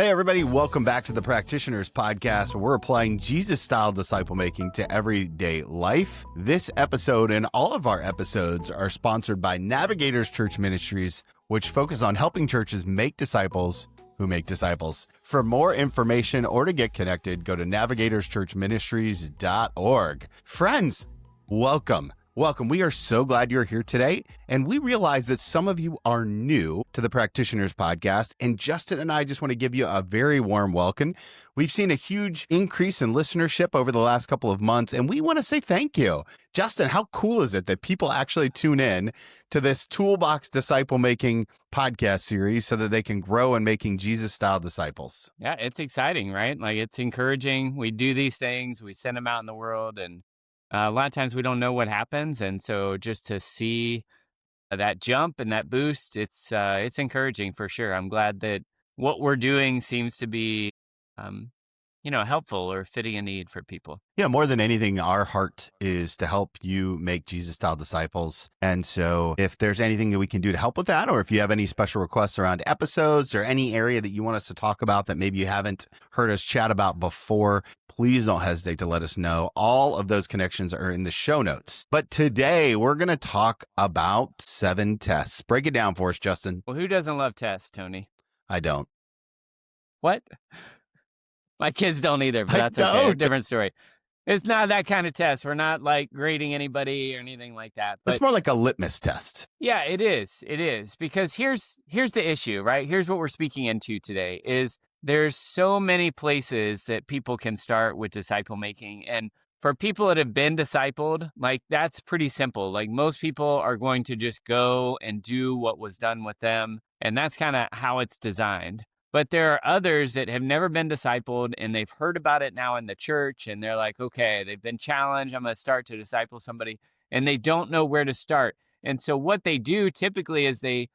Hey, everybody. Welcome back to the Practitioners Podcast, where we're applying Jesus-style disciple making to everyday life. This episode and all of our episodes are sponsored by Navigators Church Ministries, which focus on helping churches make disciples who make disciples. For more information or to get connected, go to navigatorschurchministries.org. Friends, welcome. Welcome. We are so glad you're here today. And we realize that some of you are new to the Practitioners Podcast. And Justin and I just want to give you a very warm welcome. We've seen a huge increase in listenership over the last couple of months, and we want to say thank you. Justin, how cool is it that people actually tune in to this Toolbox Disciple Making podcast series so that they can grow in making Jesus-style disciples? Yeah, it's exciting, right? Like, it's encouraging. We do these things, we send them out in the world, and a lot of times we don't know what happens. And so just to see that jump and that boost, it's encouraging for sure. I'm glad that what we're doing seems to be, helpful or fitting a need for people. Yeah, more than anything, our heart is to help you make Jesus-style disciples. And so if there's anything that we can do to help with that, or if you have any special requests around episodes or any area that you want us to talk about that maybe you haven't heard us chat about before, please don't hesitate to let us know. All of those connections are in the show notes. But today we're going to talk about 7 tests. Break it down for us, Justin. Well, who doesn't love tests, Tony? I don't. What? My kids don't either, but that's okay. Different story. It's not that kind of test. We're not like grading anybody or anything like that. But it's more like a litmus test. Yeah, it is. It is. Because here's the issue, right? Here's what we're speaking into today is there's so many places that people can start with disciple making. And for people that have been discipled, like that's pretty simple. Like most people are going to just go and do what was done with them. And that's kind of how it's designed. But there are others that have never been discipled and they've heard about it now in the church and they're like, okay, they've been challenged. I'm going to start to disciple somebody and they don't know where to start. And so what they do typically is they,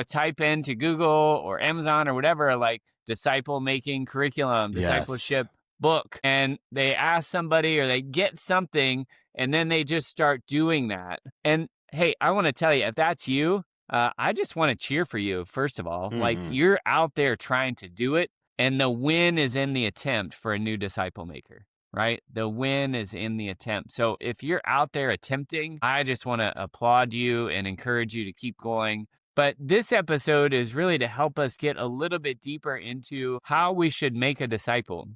type into Google or Amazon or whatever, like disciple making curriculum, discipleship book, and they ask somebody or they get something and then they just start doing that. And hey, I want to tell you, if that's you, I just want to cheer for you, first of all. Like you're out there trying to do it, and the win is in the attempt for a new disciple maker, right? The win is in the attempt. So if you're out there attempting, I just want to applaud you and encourage you to keep going. But this episode is really to help us get a little bit deeper into how we should make a disciple.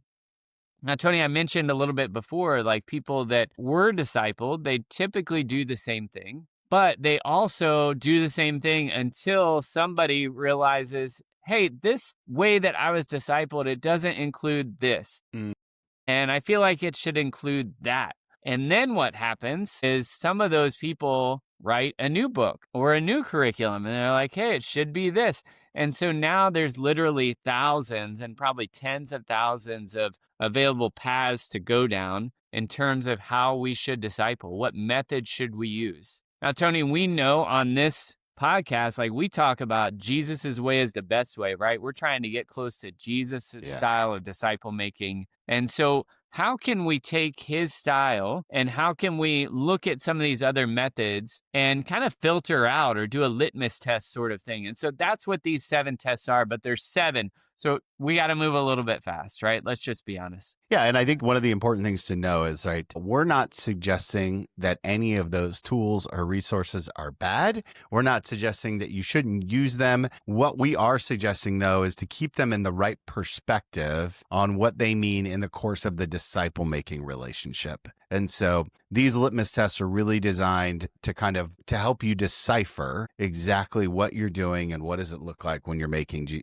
Now, Tony, I mentioned a little bit before, like people that were discipled, they typically do the same thing. But they also do the same thing until somebody realizes, hey, this way that I was discipled, it doesn't include this. And I feel like it should include that. And then what happens is some of those people write a new book or a new curriculum. And they're like, hey, it should be this. And so now there's literally thousands and probably tens of thousands of available paths to go down in terms of how we should disciple. What method should we use? Now, Tony, we know on this podcast, like we talk about Jesus's way is the best way, right? We're trying to get close to Jesus' style of disciple making. And so how can we take his style and how can we look at some of these other methods and kind of filter out or do a litmus test sort of thing? And so that's what these 7 tests are, but there's 7. So we got to move a little bit fast, right? Let's just be honest. Yeah. And I think one of the important things to know is, right, we're not suggesting that any of those tools or resources are bad. We're not suggesting that you shouldn't use them. What we are suggesting, though, is to keep them in the right perspective on what they mean in the course of the disciple making relationship. And so these litmus tests are really designed to to help you decipher exactly what you're doing and what does it look like when you're making,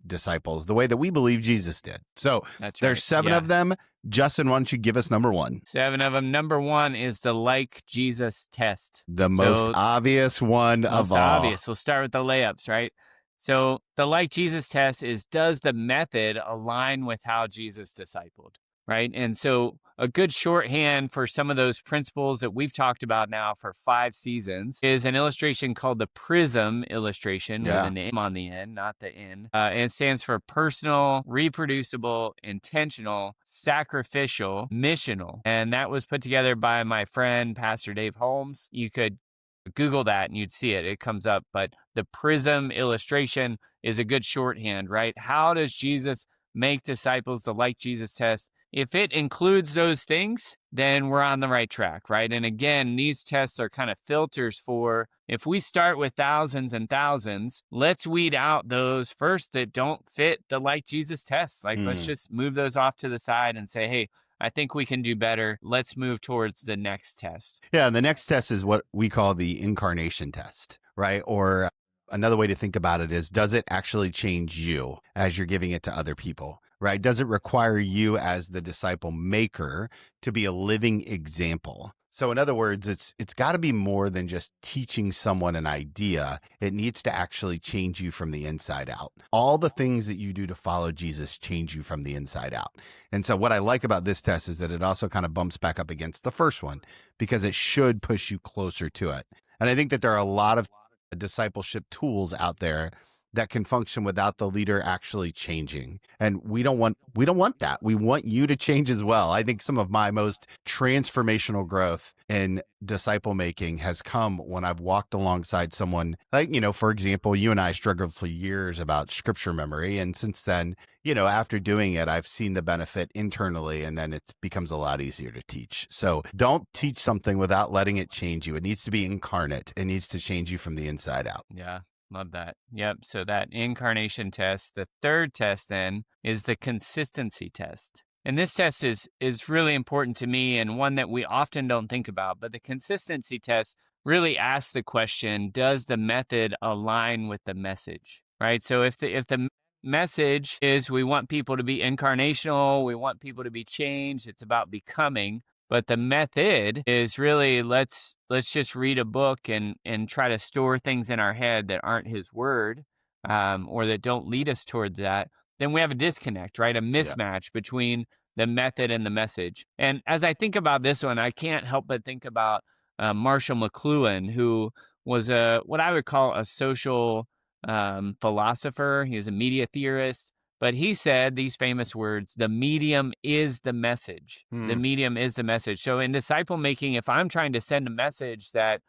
disciples the way that we believe Jesus did. So there's 7 of them. Justin, why don't you give us number 1? 7 of them. Number 1 is the like Jesus test. The most obvious one of all. Obvious. We'll start with the layups, right? So the like Jesus test is, does the method align with how Jesus discipled, right? And so a good shorthand for some of those principles that we've talked about now for 5 seasons is an illustration called the PRISM illustration with a name on the end, not the N. And it stands for personal, reproducible, intentional, sacrificial, missional. And that was put together by my friend, Pastor Dave Holmes. You could Google that and you'd see it. It comes up. But the PRISM illustration is a good shorthand, right? How does Jesus make disciples, the like Jesus test, if it includes those things, then we're on the right track, right? And again, these tests are kind of filters for if we start with thousands and thousands, let's weed out those first that don't fit the like Jesus tests. Like, let's just move those off to the side and say, hey, I think we can do better. Let's move towards the next test. Yeah. And the next test is what we call the incarnation test, right? Or another way to think about it is, does it actually change you as you're giving it to other people? Right? Does it require you as the disciple maker to be a living example? So in other words, it's got to be more than just teaching someone an idea. It needs to actually change you from the inside out. All the things that you do to follow Jesus change you from the inside out. And so what I like about this test is that it also kind of bumps back up against the first one because it should push you closer to it. And I think that there are a lot of discipleship tools out there that can function without the leader actually changing. And we don't want that. We want you to change as well. I think some of my most transformational growth in disciple making has come when I've walked alongside someone like, for example, you and I struggled for years about scripture memory. And since then, after doing it, I've seen the benefit internally, and then it becomes a lot easier to teach. So don't teach something without letting it change you. It needs to be incarnate. It needs to change you from the inside out. Yeah. Love that. Yep. So that incarnation test. The third test then is the consistency test. And this test is really important to me and one that we often don't think about. But the consistency test really asks the question, does the method align with the message? Right? So if the message is we want people to be incarnational, we want people to be changed, it's about becoming. But the method is really let's just read a book and try to store things in our head that aren't his word, or that don't lead us towards that. Then we have a disconnect, right? A mismatch between the method and the message. And as I think about this one, I can't help but think about Marshall McLuhan, who was what I would call a social philosopher. He was a media theorist. But he said these famous words, the medium is the message. The medium is the message. So in disciple making, if I'm trying to send a message that,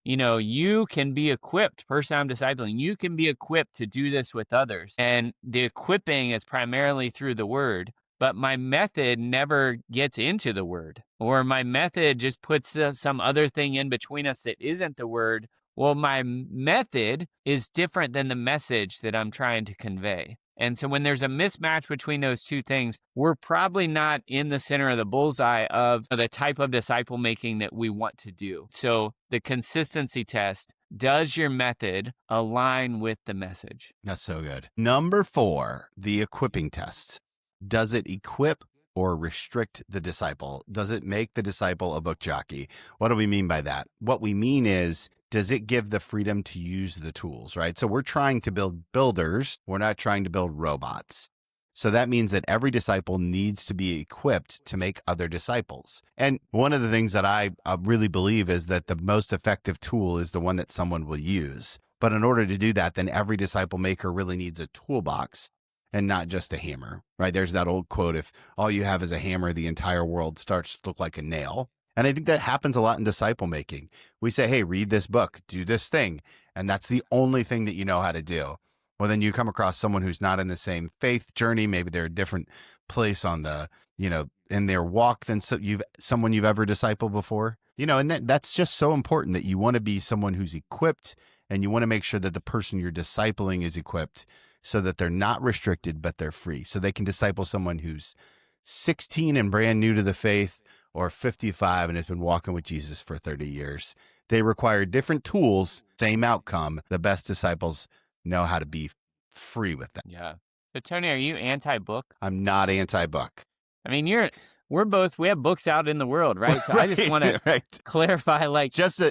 you can be equipped, person I'm discipling, you can be equipped to do this with others. And the equipping is primarily through the word, but my method never gets into the word, or my method just puts some other thing in between us that isn't the word. Well, my method is different than the message that I'm trying to convey. And so when there's a mismatch between those two things, we're probably not in the center of the bullseye of the type of disciple making that we want to do. So the consistency test, does your method align with the message? That's so good. Number 4, the equipping test. Does it equip or restrict the disciple? Does it make the disciple a book jockey? What do we mean by that? What we mean is, does it give the freedom to use the tools, right? So we're trying to build builders. We're not trying to build robots. So that means that every disciple needs to be equipped to make other disciples. And one of the things that I really believe is that the most effective tool is the one that someone will use. But in order to do that, then every disciple maker really needs a toolbox and not just a hammer, right? There's that old quote, if all you have is a hammer, the entire world starts to look like a nail. And I think that happens a lot in disciple making. We say, hey, read this book, do this thing. And that's the only thing that you know how to do. Well, then you come across someone who's not in the same faith journey. Maybe they're a different place on the, in their walk than someone you've ever discipled before. And that's just so important that you want to be someone who's equipped, and you want to make sure that the person you're discipling is equipped so that they're not restricted, but they're free. So they can disciple someone who's 16 and brand new to the faith, or 55 and has been walking with Jesus for 30 years. They require different tools, same outcome. The best disciples know how to be free with that. Yeah. So Tony, are you anti-book? I'm not anti-book. I mean, we have books out in the world, right? So I just want to clarify,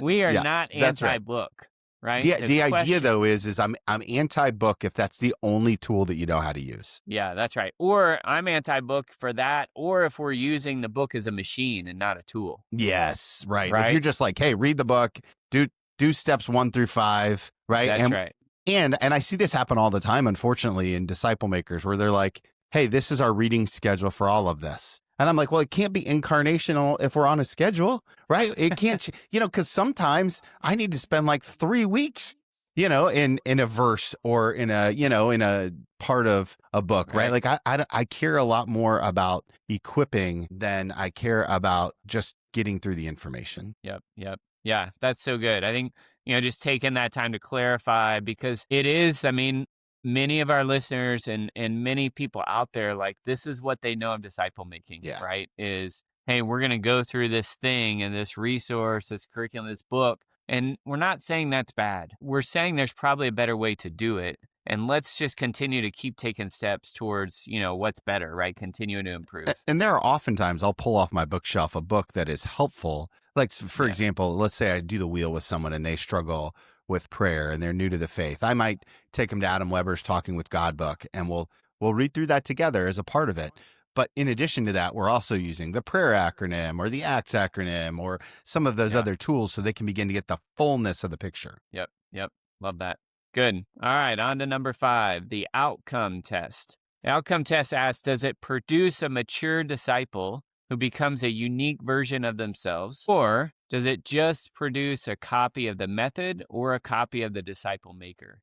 we are not anti-book. Right. The idea though is I'm anti-book if that's the only tool that you know how to use. Yeah, that's right. Or I'm anti-book for that, or if we're using the book as a machine and not a tool. Yes, right. If you're just like, hey, read the book, do steps 1 through 5, right? That's right. And I see this happen all the time, unfortunately, in disciple makers, where they're like, hey, this is our reading schedule for all of this. And I'm like, well, it can't be incarnational if we're on a schedule, right? It can't, because sometimes I need to spend like 3 weeks in a verse or in a, in a part of a book, right? Right. Like I care a lot more about equipping than I care about just getting through the information. Yep. Yep. Yeah, that's so good. I think, just taking that time to clarify because it is, I mean, many of our listeners and many people out there, like this is what they know of disciple making, Yeah. right? Is, hey, we're going to go through this thing and this resource, this curriculum, this book. And we're not saying that's bad. We're saying there's probably a better way to do it. And let's just continue to keep taking steps towards, what's better, right? Continuing to improve. And there are oftentimes I'll pull off my bookshelf a book that is helpful. Like, for Yeah. example, let's say I do the wheel with someone and they struggle with prayer and they're new to the faith. I might take them to Adam Weber's Talking with God book and we'll read through that together as a part of it. But in addition to that, we're also using the prayer acronym or the ACTS acronym or some of those Yeah. other tools so they can begin to get the fullness of the picture. Yep. Yep. Love that. Good. All right. On to number 5, the outcome test. The outcome test asks, does it produce a mature disciple who becomes a unique version of themselves? Or does it just produce a copy of the method or a copy of the disciple maker?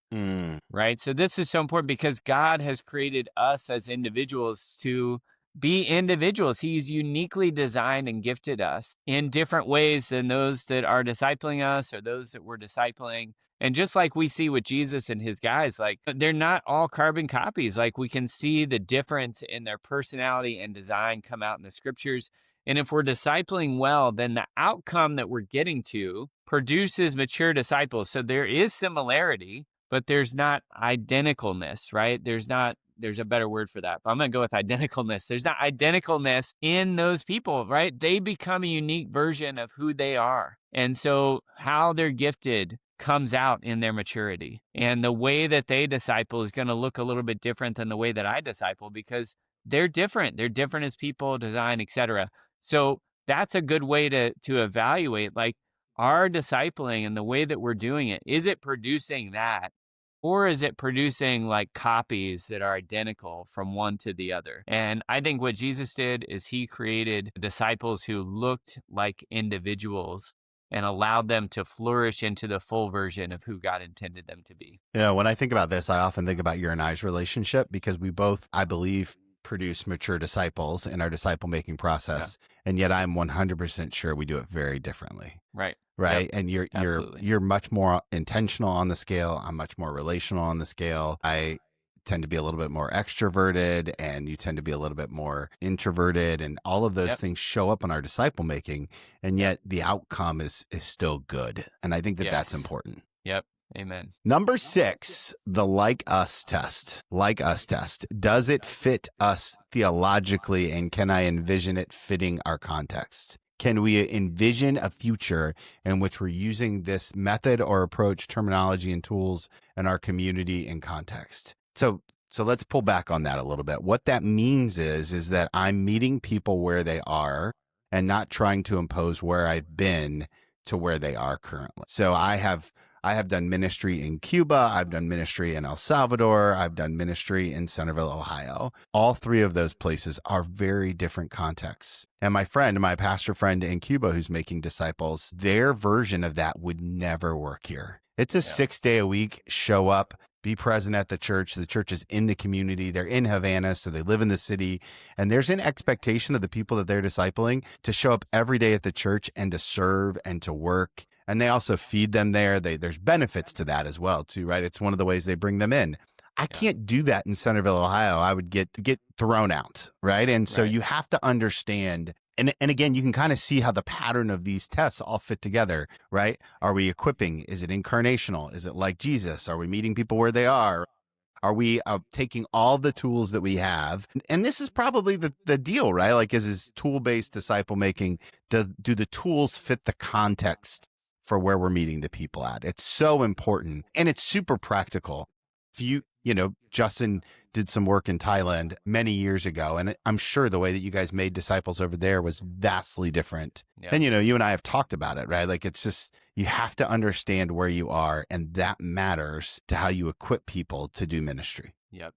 Right. So this is so important because God has created us as individuals to be individuals. He's uniquely designed and gifted us in different ways than those that are discipling us or those that we're discipling. And just like we see with Jesus and his guys, like they're not all carbon copies. Like we can see the difference in their personality and design come out in the scriptures. And if we're discipling well, then the outcome that we're getting to produces mature disciples. So there is similarity, but there's not identicalness, right? There's a better word for that, but I'm going to go with identicalness. There's not identicalness in those people, right? They become a unique version of who they are. And so how they're gifted comes out in their maturity. And the way that they disciple is going to look a little bit different than the way that I disciple because they're different. They're different as people, design, etc. So that's a good way to evaluate like our discipling and the way that we're doing it. Is it producing that? Or is it producing like copies that are identical from one to the other? And I think what Jesus did is he created disciples who looked like individuals and allowed them to flourish into the full version of who God intended them to be. Yeah, when I think about this, I often think about your and I's relationship because we both, I believe, produce mature disciples in our disciple making process. And yet I'm 100% sure we do it very differently. Right. Right. Yep. And Absolutely. you're much more intentional on the scale. I'm much more relational on the scale. I tend to be a little bit more extroverted and you tend to be a little bit more introverted, and all of those Yep. things show up in our disciple making, and yet the outcome is still good. And I think that that's Yes. important. Yep. Amen. Number 6, the like us test. Like us test. Does it fit us theologically, and can I envision it fitting our context? Can we envision a future in which we're using this method or approach, terminology, and tools in our community and context? So let's pull back on that a little bit. What that means is that I'm meeting people where they are and not trying to impose where I've been to where they are currently. So I have done ministry in Cuba. I've done ministry in El Salvador. I've done ministry in Centerville, Ohio. All 3 of those places are very different contexts. And my pastor friend in Cuba who's making disciples, their version of that would never work here. It's a 6-day-a-week show up, be present at the church. The church is in the community. They're in Havana, so they live in the city. And there's an expectation of the people that they're discipling to show up every day at the church and to serve and to work. And they also feed them there. There's benefits to that as well, too, right? It's one of the ways they bring them in. I can't do that in Centerville, Ohio. I would get thrown out, right? And so you have to understand. And again, you can kind of see how the pattern of these tests all fit together, right? Are we equipping? Is it incarnational? Is it like Jesus? Are we meeting people where they are? Are we taking all the tools that we have? And this is probably the deal, right? Like, is tool-based disciple making, do the tools fit the context for where we're meeting the people at? It's so important. And it's super practical. If Justin did some work in Thailand many years ago, and I'm sure the way that you guys made disciples over there was vastly different. Yep. And, you and I have talked about it, right? Like, it's just, you have to understand where you are, and that matters to how you equip people to do ministry. Yep.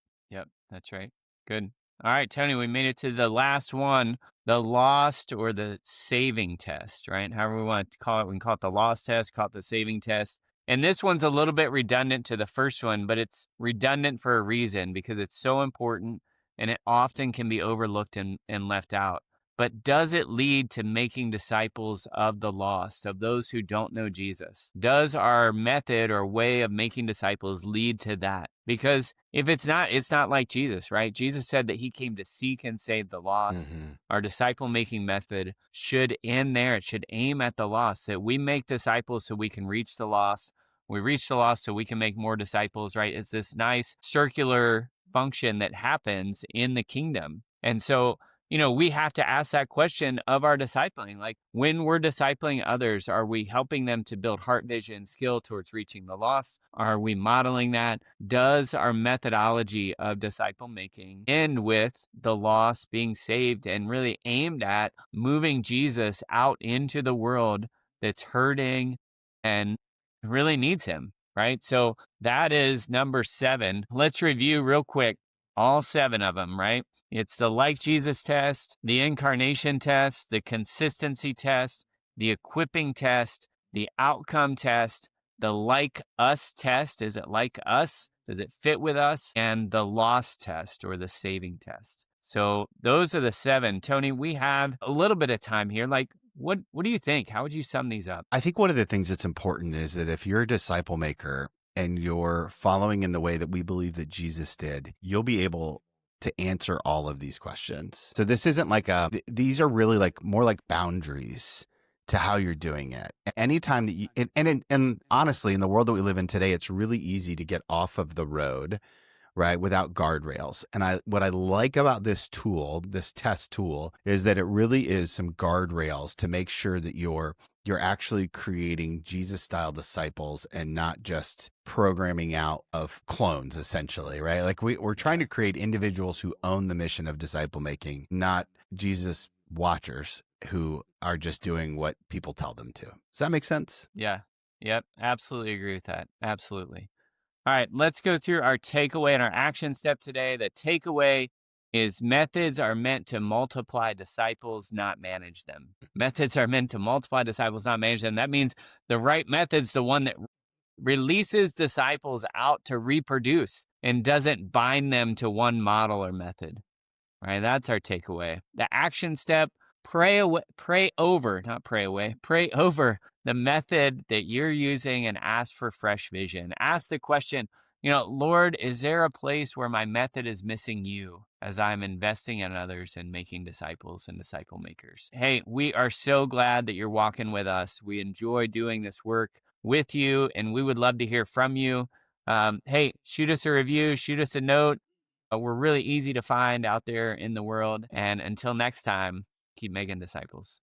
That's right. Good. All right, Tony, we made it to the last one, the lost or the saving test, right? However we want to call it. We can call it the lost test, call it the saving test. And this one's a little bit redundant to the first one, but it's redundant for a reason because it's so important and it often can be overlooked and left out. But does it lead to making disciples of the lost, of those who don't know Jesus? Does our method or way of making disciples lead to that? Because if it's not like Jesus, right? Jesus said that he came to seek and save the lost. Mm-hmm. Our disciple making method should end there. It should aim at the lost, that we make disciples so we can reach the lost. We reach the lost so we can make more disciples, right? It's this nice circular function that happens in the kingdom. And so, we have to ask that question of our discipling. Like, when we're discipling others, are we helping them to build heart vision, skill towards reaching the lost? Are we modeling that? Does our methodology of disciple making end with the lost being saved and really aimed at moving Jesus out into the world that's hurting and really needs him, right? So that is number 7. Let's review real quick all 7 of them, right? It's the like Jesus test, the incarnation test, the consistency test, the equipping test, the outcome test, the like us test. Is it like us? Does it fit with us? And the lost test or the saving test. So those are the 7. Tony, we have a little bit of time here. Like, what do you think? How would you sum these up? I think one of the things that's important is that if you're a disciple maker and you're following in the way that we believe that Jesus did, you'll be able to answer all of these questions. So this isn't like these are really like more like boundaries to how you're doing it. Anytime that you, and honestly, in the world that we live in today, it's really easy to get off of the road, right, without guardrails. And what I like about this tool, this test tool, is that it really is some guardrails to make sure that you're actually creating Jesus-style disciples and not just programming out of clones, essentially, right? Like we're trying to create individuals who own the mission of disciple making, not Jesus watchers who are just doing what people tell them to. Does that make sense? Yeah. Yep. Absolutely agree with that. Absolutely. All right, let's go through our takeaway and our action step today. The takeaway is methods are meant to multiply disciples, not manage them. Methods are meant to multiply disciples, not manage them. That means the right method's the one that releases disciples out to reproduce and doesn't bind them to one model or method. All right, that's our takeaway. The action step, pray over the method that you're using and ask for fresh vision. Ask the question, Lord, is there a place where my method is missing you as I'm investing in others and making disciples and disciple makers? Hey, we are so glad that you're walking with us. We enjoy doing this work with you, and we would love to hear from you. Hey, shoot us a review, shoot us a note. We're really easy to find out there in the world. And until next time, keep making disciples.